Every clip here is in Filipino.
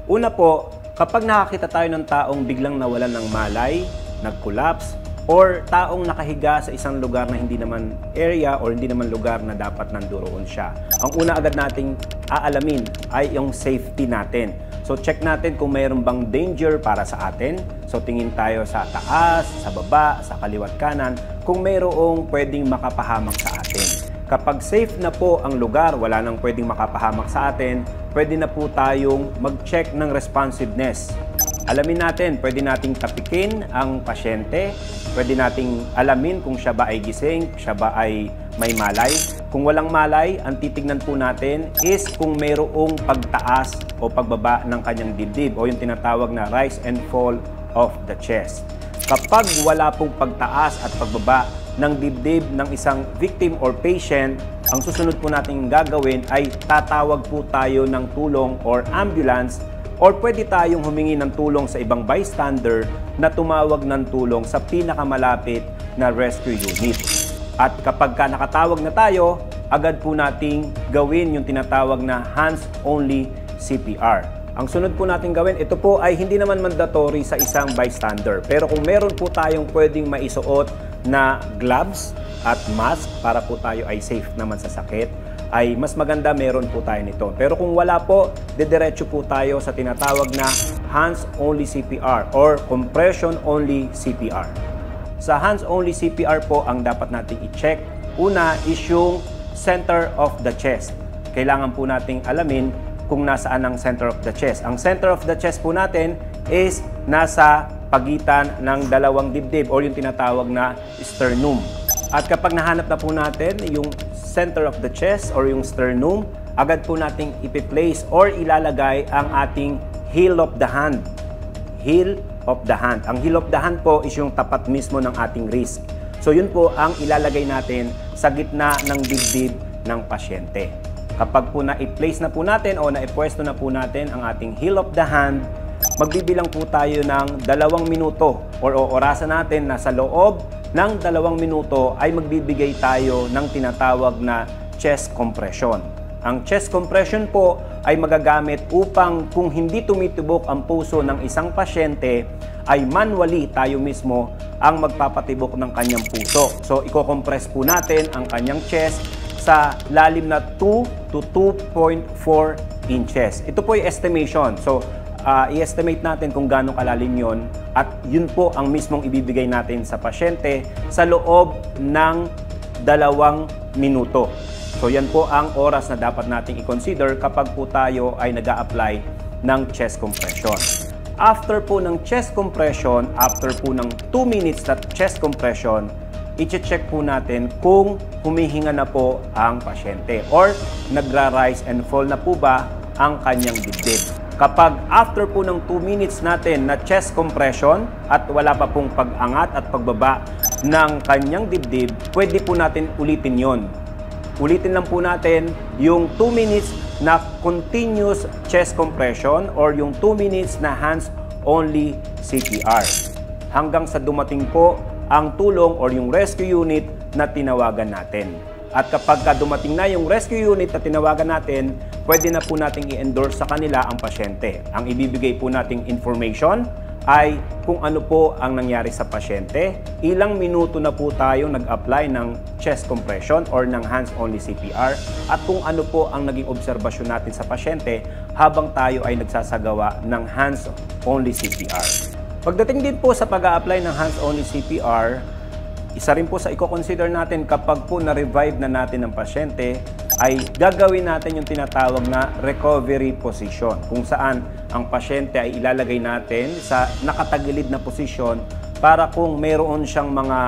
Una po, kapag nakakita tayo ng taong biglang nawalan ng malay, nag-collapse, or taong nakahiga sa isang lugar na hindi naman area or hindi naman lugar na dapat nandoon siya. Ang una agad nating aalamin ay yung safety natin. So check natin kung mayroon bang danger para sa atin. So tingin tayo sa taas, sa baba, sa kaliwat kanan kung mayroong pwedeng makapahamak sa atin. Kapag safe na po ang lugar, wala nang pwedeng makapahamak sa atin, pwede na po tayong mag-check ng responsiveness. Alamin natin, pwede nating tapikin ang pasyente, pwede nating alamin kung siya ba ay gising, siya ba ay may malay. Kung walang malay, ang titignan po natin is kung mayroong pagtaas o pagbaba ng kanyang dibdib o yung tinatawag na rise and fall of the chest. Kapag wala pong pagtaas at pagbaba ng dibdib ng isang victim or patient, ang susunod po natin gagawin ay tatawag po tayo ng tulong or ambulance, or pwede tayong humingi ng tulong sa ibang bystander na tumawag ng tulong sa pinakamalapit na rescue unit. At kapag nakatawag na tayo, agad po nating gawin yung tinatawag na hands-only CPR. Ang sunod po natin gawin, ito po ay hindi naman mandatory sa isang bystander. Pero kung meron po tayong pwedeng maisuot na gloves at mask para po tayo ay safe naman sa sakit, ay mas maganda meron po tayo nito. Pero kung wala po, didiretso po tayo sa tinatawag na hands-only CPR or compression-only CPR. Sa hands-only CPR po, ang dapat nating i-check, una is yung center of the chest. Kailangan po nating alamin kung nasaan ang center of the chest. Ang center of the chest po natin is nasa pagitan ng dalawang dibdib or yung tinatawag na sternum. At kapag nahanap na po natin yung center of the chest or yung sternum, agad po nating ipi-place or ilalagay ang ating heel of the hand. Heel of the hand. Ang heel of the hand po is yung tapat mismo ng ating wrist. So yun po ang ilalagay natin sa gitna ng dibdib ng pasyente. Kapag po na-place na po natin o na-ipwesto na po natin ang ating heel of the hand, magbibilang po tayo ng 2 minuto or orasan natin na sa loob ng 2 minuto ay magbibigay tayo ng tinatawag na chest compression. Ang chest compression po ay magagamit upang kung hindi tumitibok ang puso ng isang pasyente, ay manually tayo mismo ang magpapatibok ng kanyang puso. So, i-compress po natin ang kanyang chest sa lalim na 2 to 2.4 inches. Ito po yung estimation. So, i-estimate natin kung gaano kalalim yon at yun po ang mismong ibibigay natin sa pasyente sa loob ng 2 minuto. So yan po ang oras na dapat nating i-consider kapag po tayo ay nag-a-apply ng chest compression. After po ng chest compression, after po ng 2 minutes na chest compression, i-check po natin kung humihinga na po ang pasyente or nagra-rise and fall na po ba ang kanyang dibdib. Kapag after po ng 2 minutes natin na chest compression at wala pa pong pag-angat at pagbaba ng kanyang dibdib, pwede po natin ulitin yon. Ulitin lang po natin yung 2 minutes na continuous chest compression or yung 2 minutes na hands-only CPR. Hanggang sa dumating po ang tulong or yung rescue unit na tinawagan natin. At kapag dumating na yung rescue unit na tinawagan natin, pwede na po nating i-endorse sa kanila ang pasyente. Ang ibibigay po nating information ay kung ano po ang nangyari sa pasyente, ilang minuto na po tayo nag-apply ng chest compression or ng hands-only CPR, at kung ano po ang naging obserbasyon natin sa pasyente habang tayo ay nagsasagawa ng hands-only CPR. Pagdating din po sa pag-a-apply ng hands-only CPR, isa rin po sa i-consider natin kapag po na-revive na natin ang pasyente, ay gagawin natin yung tinatawag na recovery position, kung saan ang pasyente ay ilalagay natin sa nakatagilid na posisyon para kung mayroon siyang mga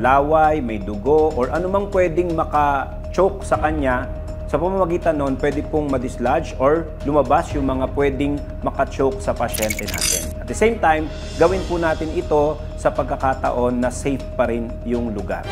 laway, may dugo, or anumang pwedeng maka-choke sa kanya, sa pamamagitan nun, pwede pong ma-dislodge or lumabas yung mga pwedeng maka-choke sa pasyente natin. At the same time, gawin po natin ito sa pagkakataon na safe pa rin yung lugar.